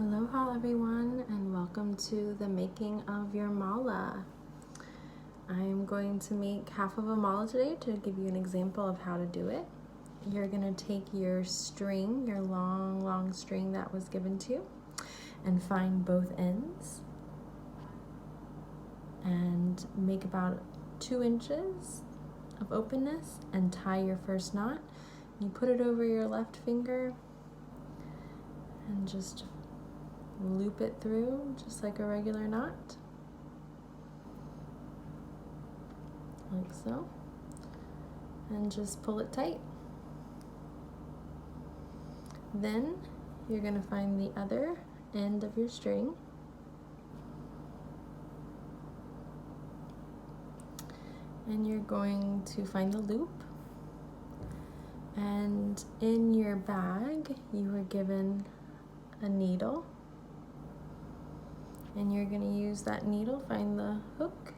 Aloha everyone, and welcome to the making of your mala. I'm going to make half of a mala today to give you an example of how to do it. You're going to take your string, your long string that was given to you, and find both ends and make about 2 inches of openness and tie your first knot. You put it over your left finger and just loop it through just like a regular knot, like so, and just pull it tight. Then you're going to find the other end of your string and you're going to find the loop, and in your bag you were given a needle. And you're going to use that needle, find the hook,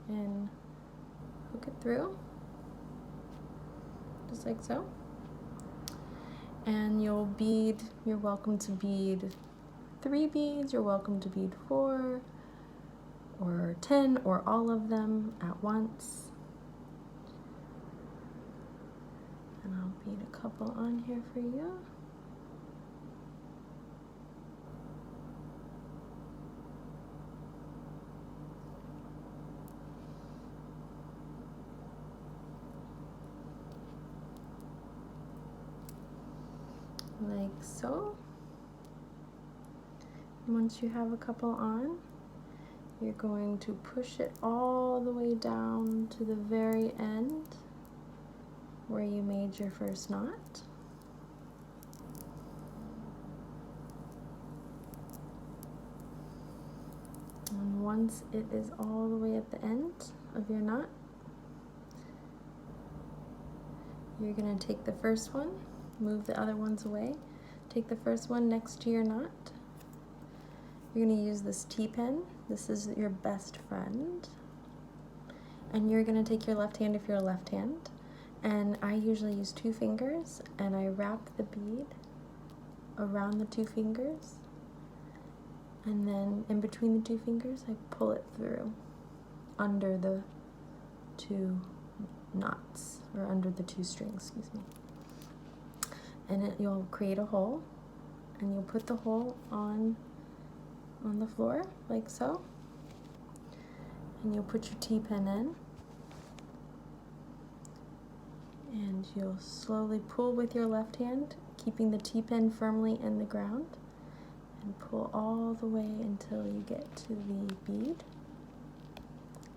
and hook it through, just like so. And you're welcome to bead 3 beads, you're welcome to bead 4, or 10, or all of them at once. And I'll bead a couple on here for you. Like so. Once you have a couple on, you're going to push it all the way down to the very end where you made your first knot. And once it is all the way at the end of your knot, you're going to take the first one, move the other ones away, take the first one next to your knot. You're going to use this T-pen. This is your best friend. And you're going to take your left hand if you're a left hand. And I usually use 2 fingers, and I wrap the bead around the 2 fingers. And then in between the 2 fingers, I pull it through under the 2 knots, or under the 2 strings, excuse me. And you'll create a hole, and you'll put the hole on the floor, like so. And you'll put your T-pen in, and you'll slowly pull with your left hand, keeping the T-pen firmly in the ground, and pull all the way until you get to the bead,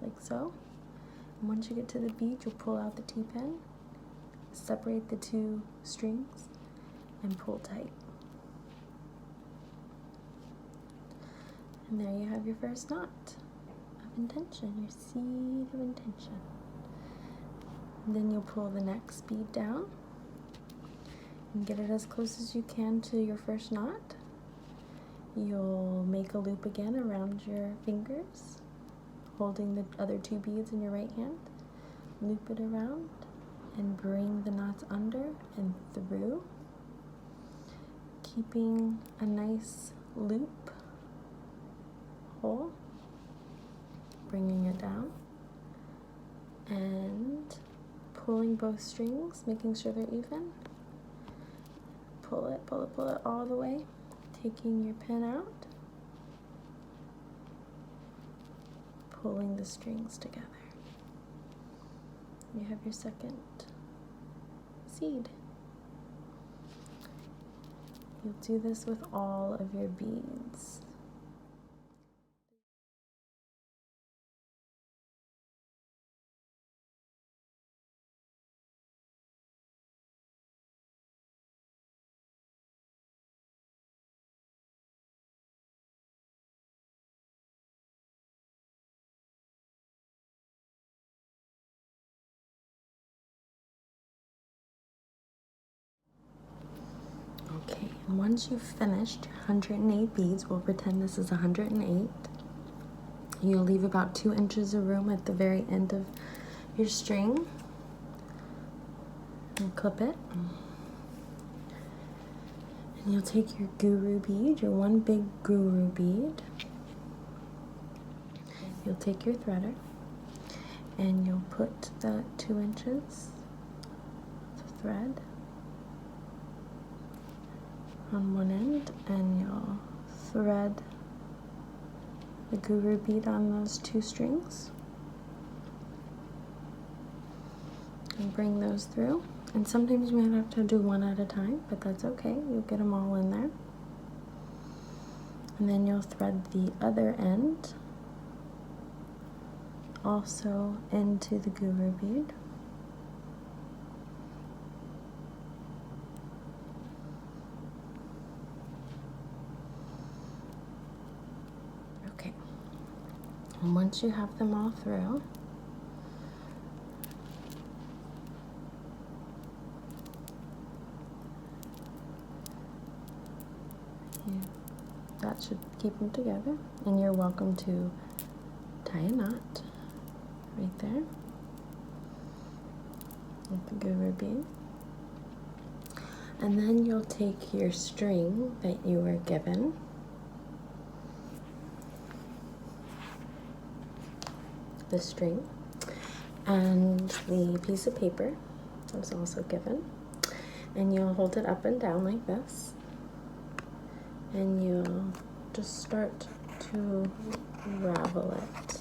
like so. And once you get to the bead, you'll pull out the T-pen, separate the 2 strings, and pull tight. And there you have your first knot of intention, your seed of intention. And then you'll pull the next bead down and get it as close as you can to your first knot. You'll make a loop again around your fingers, holding the other 2 beads in your right hand. Loop it around and bring the knots under and through, keeping a nice loop hole, bringing it down, and pulling both strings, making sure they're even. Pull it all the way, taking your pen out, pulling the strings together. You have your second seed. You'll do this with all of your beads. Okay, and once you've finished your 108 beads, we'll pretend this is 108. You'll leave about 2 inches of room at the very end of your string and clip it. And you'll take your guru bead, your one big guru bead. You'll take your threader and you'll put that 2 inches of thread on one end, and you'll thread the guru bead on those 2 strings and bring those through. And sometimes you might have to do one at a time, but that's okay. You'll get them all in there. And then you'll thread the other end also into the guru bead. Okay. And once you have them all through, that should keep them together, and you're welcome to tie a knot right there with the guru bead. And then you'll take your string that you were given, the string, and the piece of paper that was also given, and you'll hold it up and down like this. And you'll just start to ravel it.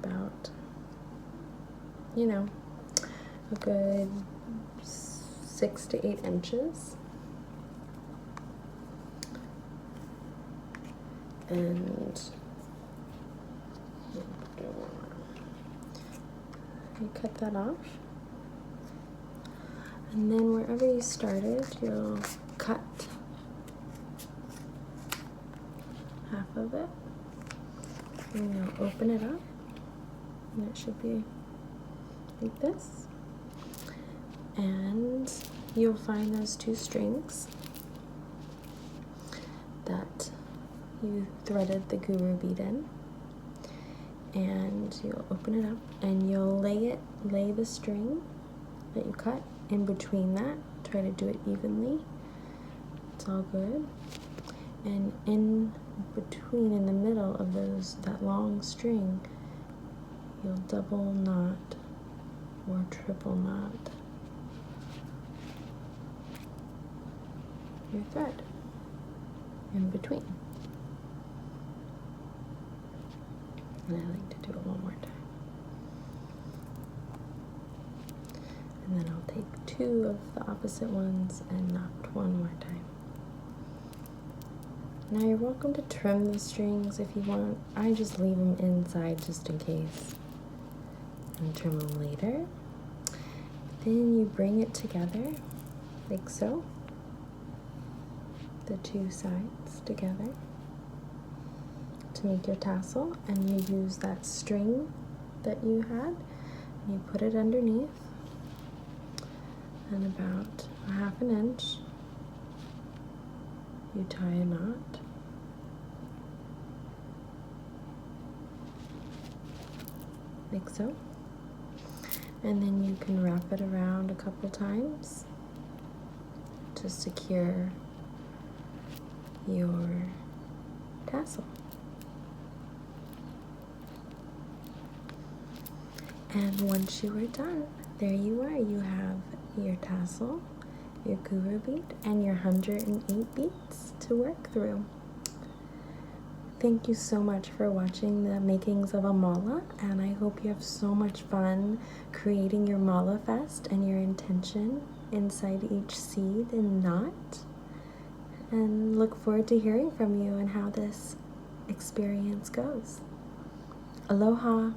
About, you know, a good 6 to 8 inches. And you cut that off. And then wherever you started, you'll cut half of it. And you'll open it up. And it should be like this. And you'll find those 2 strings that you threaded the guru bead in. And you'll open it up and you'll lay the string that you cut in between that. Try to do it evenly. It's all good. And in between, in the middle of that long string, you'll double knot or triple knot your thread in between. And I like to do it one more time. And then I'll take 2 of the opposite ones and knot one more time. Now you're welcome to trim the strings if you want. I just leave them inside just in case, and trim them later. Then you bring it together like so, the 2 sides together to make your tassel, and you use that string that you had and you put it underneath, and about a ½ inch you tie a knot. Like so. And then you can wrap it around a couple times to secure your tassel. And once you are done, there you are. You have your tassel, your guru bead, and your 108 beads to work through. Thank you so much for watching the makings of a mala, and I hope you have so much fun creating your MALAFEST and your intention inside each seed and knot. And look forward to hearing from you and how this experience goes. Aloha!